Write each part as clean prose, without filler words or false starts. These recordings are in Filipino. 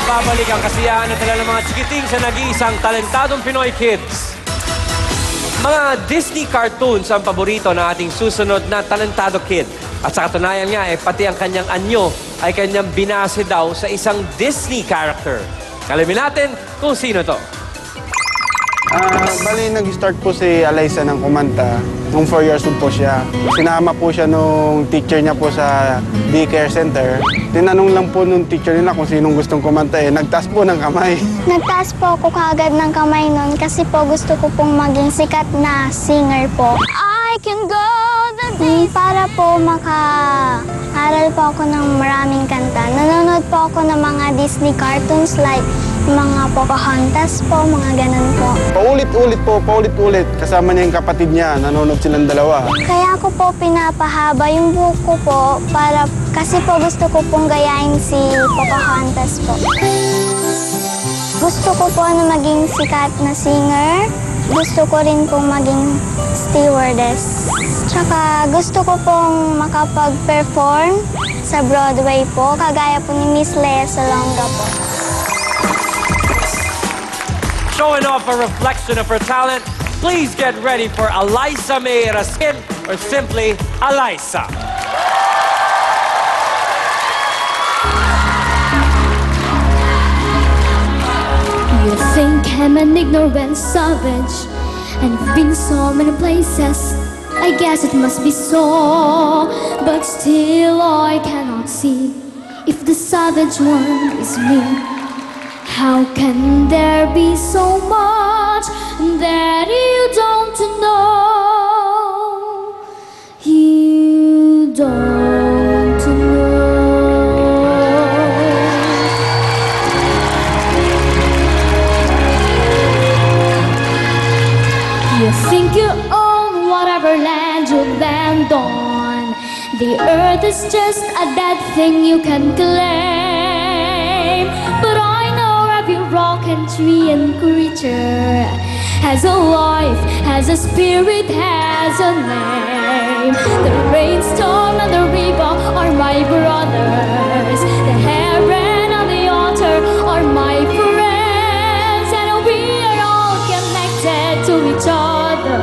Nagbabalik ang kasiyahan at tala ng mga chikiting sa nag-iisang talentadong Pinoy kids. Mga Disney cartoons ang paborito ng ating susunod na talentado kid. At sa katunayan nga, pati ang kanyang anyo ay kanyang binase daw sa isang Disney character. Alamin natin kung sino to. Bali, nag-start po si Alyssa ng kumanta nung 4 years old po siya. Sinama po siya nung teacher niya po sa daycare center. Tinanong lang po nung teacher nila kung sinong gustong kumanta nagtaas po ng kamay. Nagtaas po ako kaagad ng kamay nun kasi po gusto ko pong maging sikat na singer po. I can go the day. Para po maka-aral po ako ng maraming kanta. Nanonood po ako ng mga Disney cartoons like mga Pocahontas po, mga ganun po. Paulit-ulit. Kasama niya yung kapatid niya, nanonood silang dalawa. Kaya ako po pinapahaba yung buhok ko po kasi po gusto ko pong gayahin si Pocahontas po. Gusto ko po na maging sikat na singer. Gusto ko rin pong maging stewardess. Tsaka gusto ko pong makapag-perform sa Broadway po, kagaya po ni Miss Lea Salonga po. Showing off a reflection of her talent, please get ready for Alyssa May Raskin, or simply Alyssa. You think I'm an ignorant savage, and I've been so many places. I guess it must be so, but still I cannot see if the savage one is me. How can there be so much that you don't know? You don't know. You think you own whatever land you land on. The earth is just a dead thing you can claim. But rock and tree and creature has a life, has a spirit, has a name. The rainstorm and the river are my brothers. The heron and the otter are my friends. And we are all connected to each other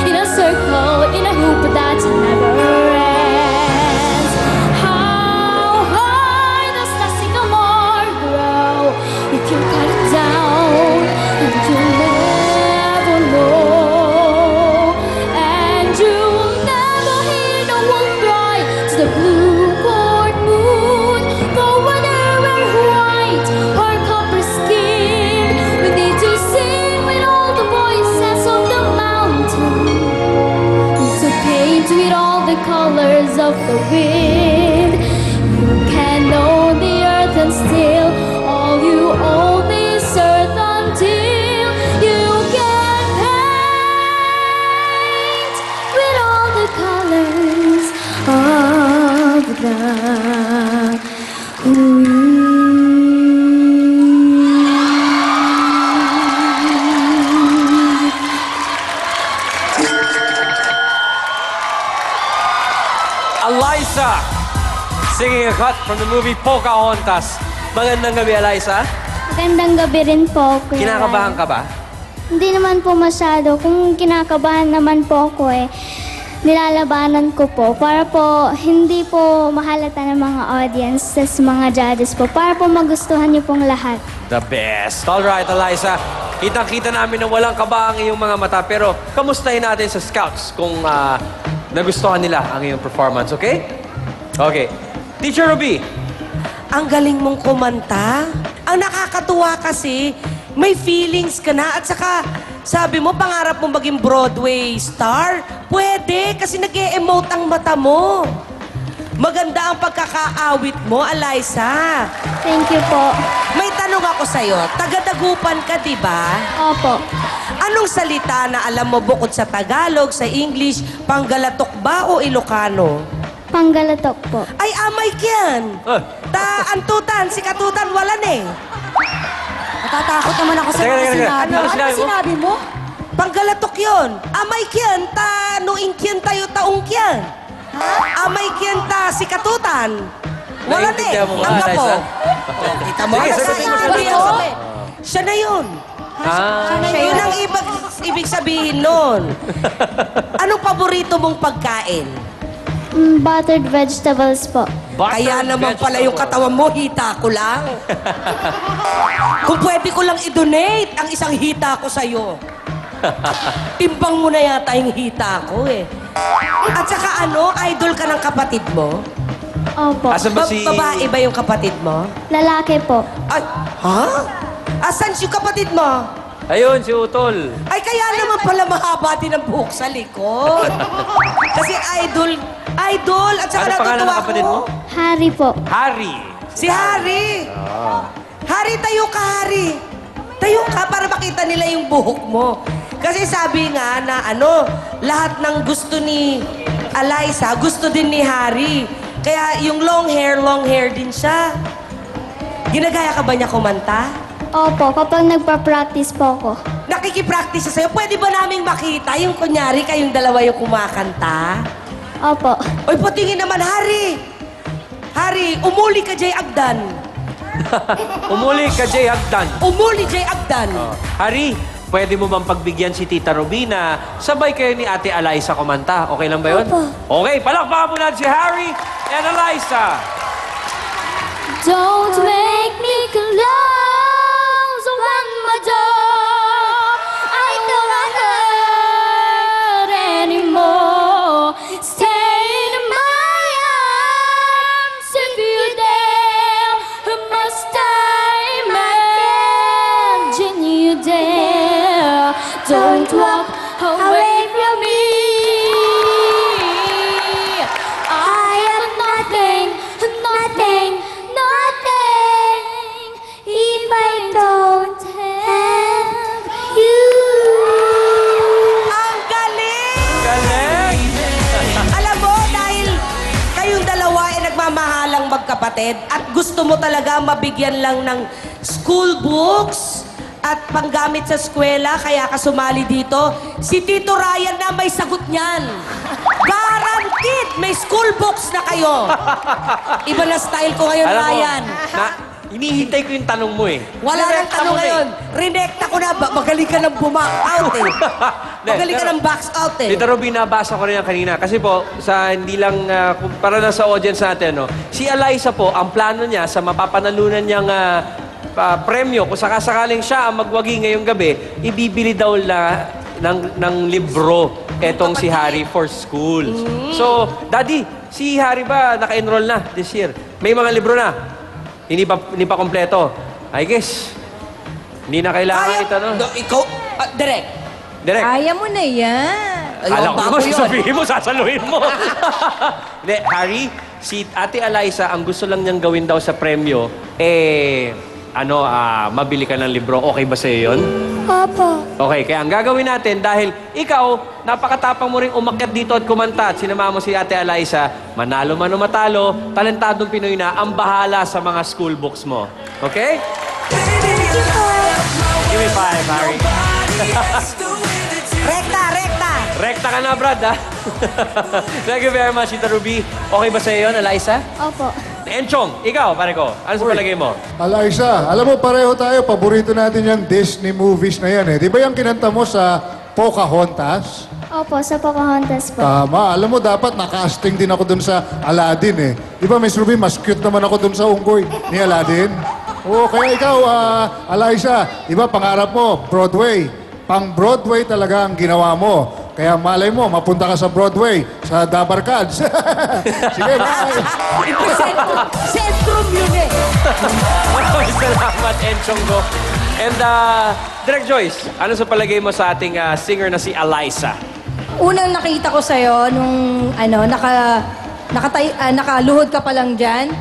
in a circle, in a hoop that never ends. How high does the sycamore grow? If you cut it down, and you'll never know, and you'll never hear no one cry to the blue-corn moon. For whether we're white or copper skin, we need to sing with all the voices of the mountain, to paint with all the colors of the wind. You can know the earth and still all you own is earth until you can paint with all the colors of the wind. Alyssa, singing a cut from the movie Pocahontas. Magandang gabi, Alyssa. Magandang gabi rin po, Kuya Kinakabahan ka ba? Hindi naman po masyado. Kung kinakabahan naman po ako nilalabanan ko po para po hindi po mahalata ng mga audience sa mga judges po para po magustuhan niyo pong lahat. The best. All right, Alyssa. Kitang-kita namin na walang kaba ang iyong mga mata. Pero kamustahin natin sa scouts kung nagustuhan nila ang iyong performance, okay? Okay. Teacher Ruby. Ang galing mong kumanta. Ang nakakatuwa kasi, may feelings ka na. At saka, sabi mo, pangarap mo maging Broadway star? Pwede, kasi nag-e-emote ang mata mo. Maganda ang pagkakaawit mo, Alyssa. Thank you po. May tanong ako sa'yo. Taga-Dagupan ka, di ba? Opo. Anong salita na alam mo bukod sa Tagalog, sa English, Panggalatok ba o Ilocano? Panggalatok po. Ay, amay kyan. Antutan, si Katutan, walan eh. Natatakot naman ako sa mga sinabi. Ano sinabi mo? Panggalatok yun. Amay kyan, nuing kyan tayo taong kyan. Amay kyan si Katutan. Wala na eh. Naiintindihan mo ba, Tanggap po. Liza? Kita mo? Sige, Kasi sagutin mo, sabi sagutin ko, mo. siya na yun. Ah, Yun ang ibig sabihin nun. Anong paborito mong pagkain? Buttered vegetables po. Kaya naman pala yung katawan mo, hita ko lang. Kung pwede ko lang i-donate ang isang hita ko sa'yo. Timbang mo na yata yung hita ko eh. At saka ano, idol ka ng kapatid mo? Opo. Asan ba si... Babae ba yung kapatid mo? Lalaki po. Ay, ha? Asan yung kapatid mo? Ayun, si Utol. Ay, kaya naman pala mahaba din ang buhok sa likod. Kasi idol, at saka Ano pangalan natutuwa ng kapatid ko. mo? Hari po. Harry. Si Harry. Harry, tayo ka, Harry. Tayo ka para makita nila yung buhok mo. Kasi sabi nga na lahat ng gusto ni Eliza, gusto din ni Harry. Kaya yung long hair din siya. Ginagaya ka ba niya kumanta? Opo, kapag nagpa-practice po ako. Nakikipractice siya sa'yo. Pwede ba naming makita yung kunyari kayong dalawa yung kumakanta? Opo. Oy, patingin naman, Harry! Harry, umuli ka, Jay Agdan. Umuli ka, Jay Hagdan. Umuli, Jay Agdan. Harry, pwede mo bang pagbigyan si Tita Robina? Sabay kayo ni Ate Eliza kumanta. Okay lang ba yun? Opo. Okay, palakpakan mo natin si Harry and Eliza. Don't make me close my door. I know I'm hurt anymore. Stay in my arms if you dare. Must I imagine you dare? Don't walk away from me. I am nothing, nothing, nothing if I don't have you. Ang galing! Galing! Alam mo, dahil kayong dalawa ay nagmamahalang magkapatid at gusto mo talaga mabigyan lang ng school books at panggamit sa eskwela, kaya ka sumali dito, si Tito Ryan na may sagot niyan. Guaranteed, may school books na kayo. Iba na style ko ngayon, Alam mo, Ryan. hinihintay ko yung tanong mo eh. Wala nang Direkta tanong mo na eh. ngayon. Rinekta ko na. Magaling ka ng bumak out eh. Magaling ka ng box out eh. Tita Robina, nabasa ko rin yan kanina. Kasi po, sa hindi lang, para na sa audience natin, no, si Eliza po, ang plano niya sa mapapanalunan niyang premyo, kung sakasakaling siya ang magwagi ngayong gabi, ibibili daw ng libro etong si Harry for schools. So, Daddy, si Harry ba naka-enroll na this year? May mga libro na? Hindi pa kompleto. I guess, hindi na kailangan ito, no? Ikaw, direct. Direct. Kaya mo na yan. Alam ko bago naman, yun. sasabihin mo, sasaluhin mo. Hindi, Harry, si Ate Eliza, ang gusto lang niyang gawin daw sa premyo, mabili ka ng libro. Okay ba sa'yo yun? Opo. Okay, kaya ang gagawin natin, dahil ikaw, napakatapang mo rin umakyat dito at kumanta at sinama mo si Ate Eliza, manalo man o matalo, talentadong Pinoy na ang bahala sa mga school books mo. Okay? Give me 5, Harry. Rekta, rekta. Rekta ka na, Brad, ha? Thank you very much, Tita Ruby. Okay ba sa'yo yun, Eliza? Opo. Enchong, ikaw, pare ko. Ano sa palagay mo? Eliza, alam mo pareho tayo, paborito natin yung Disney movies na yan eh. Di ba yung kinanta mo sa Pocahontas? Opo, sa Pocahontas po. Tama. Alam mo, dapat nakasting din ako dun sa Aladdin eh. Di ba, Miss Ruby, mas cute naman ako dun sa unggoy ni Aladdin? Oo, kaya ikaw, Eliza, di ba pangarap mo, Broadway. Pang-Broadway talaga ang ginawa mo. Kaya malay mo, mapunta ka sa Broadway, sa Dabarkads. Sige, bye. Sentrum yun eh. Maraming salamat, Enchong ko. And, Direk Joyce, ano sa palagay mo sa ating singer na si Eliza? Unang nakita ko sa'yo, nung nakaluhod ka pa lang dyan,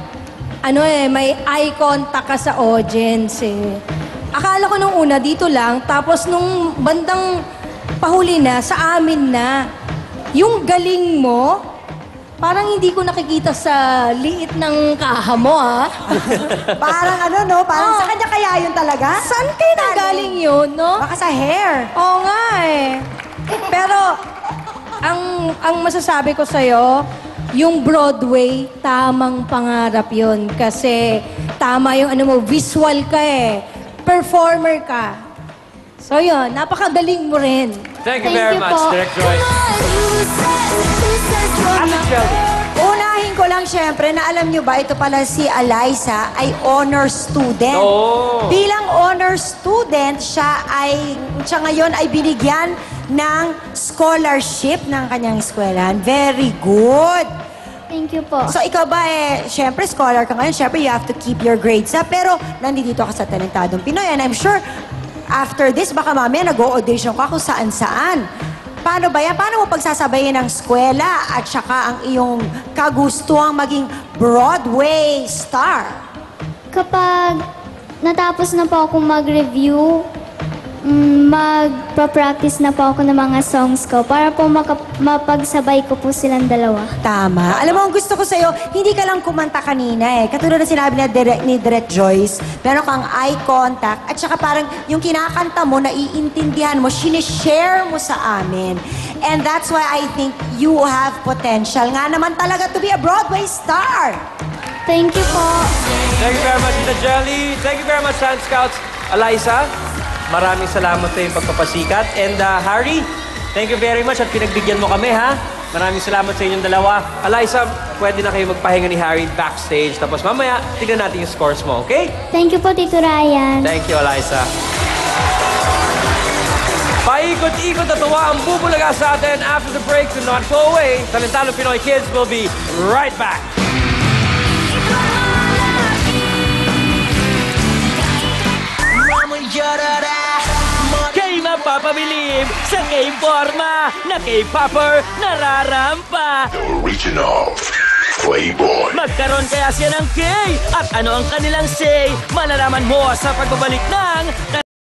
may eye contact ka sa audience eh. Akala ko nung una dito lang, tapos nung bandang pahuli na, sa amin na, yung galing mo, parang hindi ko nakikita sa liit ng kaha mo, ha? Parang parang sa kanya kaya yun talaga? Saan kayo nanggaling yun, no? Baka sa hair. Oo nga eh. Pero, ang masasabi ko sa'yo, yung Broadway, tamang pangarap yun. Kasi tama yung visual ka eh. Performer ka. So yun, napakagaling mo rin. Thank you Thank very you much, po. Direct Joyce. Ate Shelby. Unahin ko lang syempre na alam nyo ba, ito pala si Eliza ay honor student. Oo. Bilang honor student, siya ngayon ay binigyan ng scholarship ng kanyang eskwelahan. Very good. Thank you po. So ikaw ba syempre scholar ka ngayon, syempre you have to keep your grades up. Pero nandito ka sa Talentadong Pinoy and I'm sure after this, baka mamaya nag-o-audition ka kung saan-saan. Paano ba yan? Paano mo pagsasabayin ang eskwela at saka ang iyong kagustuhang maging Broadway star? Kapag natapos na po akong mag-review, magpa-practice na po ako ng mga songs ko para po mapagsabay ko po silang dalawa. Tama. Alam mo, ang gusto ko sa'yo, hindi ka lang kumanta kanina eh. Katulad na sinabi ni Direct Joyce, meron kang eye contact at saka parang yung kinakanta mo, naiintindihan mo, sinishare mo sa amin. And that's why I think you have potential nga naman talaga to be a Broadway star. Thank you po. Thank you very much, Tita Jelly. Thank you very much, Sun Scouts. Eliza, maraming salamat sa iyong pagpapasikat. And Harry, thank you very much at pinagbigyan mo kami, ha? Maraming salamat sa inyong dalawa. Eliza, pwede na kayo magpahinga ni Harry backstage. Tapos mamaya, tignan natin yung scores mo, okay? Thank you po, Tito Ryan. Thank you, Eliza. Paikot-ikot na tuwa ang bubulaga sa atin after the break. Do not go away. Talentadong Pinoy Kids will be right back. Kay mapapabilib sa K-forma na K-popper nararampa. Original Playboy. Magkaroon kaya siya ng K at ano ang kanilang say? Malalaman mo sa pagbabalik ng